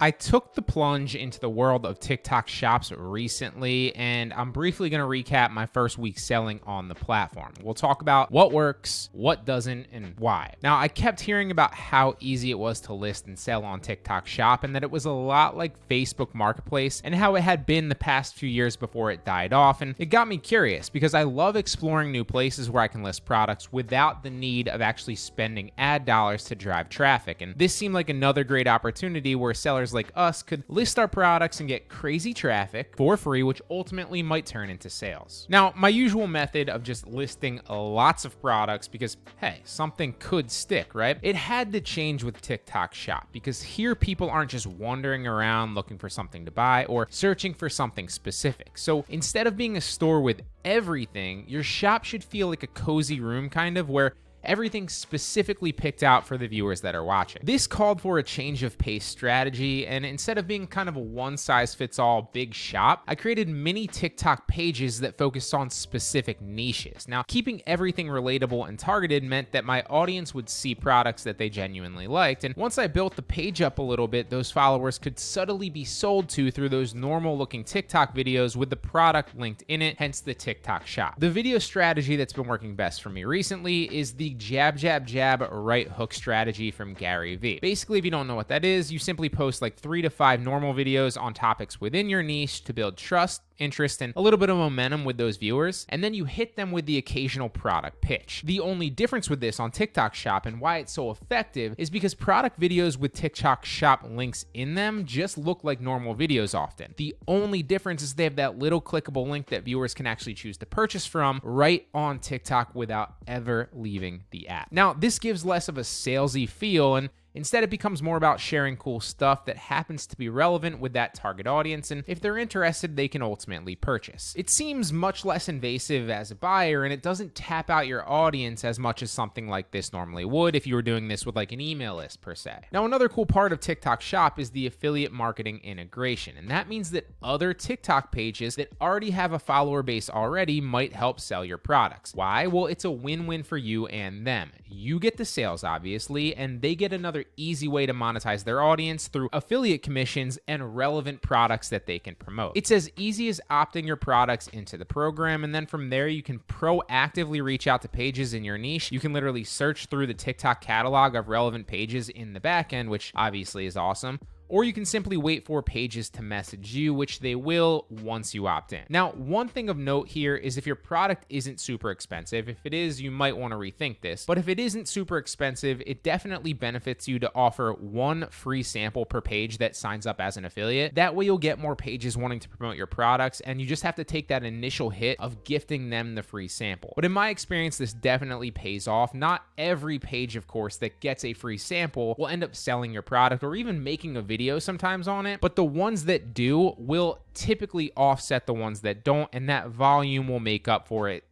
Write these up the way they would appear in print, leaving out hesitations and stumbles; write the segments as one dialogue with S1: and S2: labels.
S1: I took the plunge into the world of TikTok shops recently, and I'm briefly going to recap my first week selling on the platform. We'll talk about what works, what doesn't, and why. Now, I kept hearing about how easy it was to list and sell on TikTok shop, and that it was a lot like Facebook Marketplace and how it had been the past few years before it died off. And it got me curious because I love exploring new places where I can list products without the need of actually spending ad dollars to drive traffic. And this seemed like another great opportunity where sellers like us could list our products and get crazy traffic for free, which ultimately might turn into sales. Now, my usual method of just listing lots of products because, hey, something could stick, right? It had to change with TikTok Shop because here people aren't just wandering around looking for something to buy or searching for something specific. So instead of being a store with everything, your shop should feel like a cozy room kind of where everything's specifically picked out for the viewers that are watching. This called for a change of pace strategy, and instead of being kind of a one-size-fits-all big shop, I created mini TikTok pages that focused on specific niches. Now, keeping everything relatable and targeted meant that my audience would see products that they genuinely liked, and once I built the page up a little bit, those followers could subtly be sold to through those normal-looking TikTok videos with the product linked in it, hence the TikTok shop. The video strategy that's been working best for me recently is the jab, jab, jab, right hook strategy from Gary Vee. Basically, if you don't know what that is, you simply post like 3 to 5 normal videos on topics within your niche to build trust, interest, and a little bit of momentum with those viewers, and then you hit them with the occasional product pitch. The only difference with this on TikTok Shop and why it's so effective is because product videos with TikTok Shop links in them just look like normal videos often. The only difference is they have that little clickable link that viewers can actually choose to purchase from right on TikTok without ever leaving the app. Now, this gives less of a salesy feel, and instead, it becomes more about sharing cool stuff that happens to be relevant with that target audience, and if they're interested, they can ultimately purchase. It seems much less invasive as a buyer, and it doesn't tap out your audience as much as something like this normally would if you were doing this with like an email list per se. Now, another cool part of TikTok Shop is the affiliate marketing integration, and that means that other TikTok pages that already have a follower base already might help sell your products. Why? Well, it's a win-win for you and them. You get the sales, obviously, and they get another easy way to monetize their audience through affiliate commissions and relevant products that they can promote. It's as easy as opting your products into the program, and then from there you can proactively reach out to pages in your niche. You can literally search through the TikTok catalog of relevant pages in the back end, which obviously is awesome. Or you can simply wait for pages to message you, which they will once you opt in. Now, one thing of note here is if your product isn't super expensive, if it is, you might want to rethink this. But if it isn't super expensive, it definitely benefits you to offer one free sample per page that signs up as an affiliate. That way you'll get more pages wanting to promote your products, and you just have to take that initial hit of gifting them the free sample. But in my experience, this definitely pays off. Not every page, of course, that gets a free sample will end up selling your product or even making a video sometimes on it, but the ones that do will typically offset the ones that don't, and that volume will make up for it,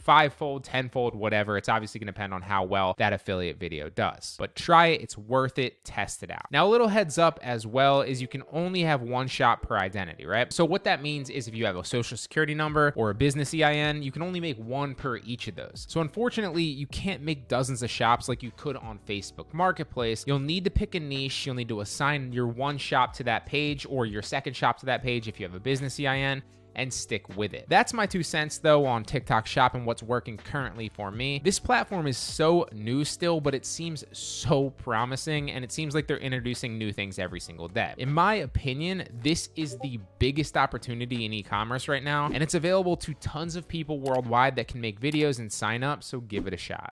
S1: fivefold, tenfold, whatever. It's obviously going to depend on how well that affiliate video does. But try it. It's worth it. Test it out. Now, a little heads up as well is you can only have one shop per identity, right? So what that means is if you have a social security number or a business EIN, you can only make one per each of those. So unfortunately, you can't make dozens of shops like you could on Facebook Marketplace. You'll need to pick a niche. You'll need to assign your one shop to that page or your second shop to that page if you have a business EIN, and stick with it. That's my 2 cents though on TikTok Shop and what's working currently for me. This platform is so new still, but it seems so promising, and it seems like they're introducing new things every single day. In my opinion, this is the biggest opportunity in e-commerce right now, and it's available to tons of people worldwide that can make videos and sign up, so give it a shot.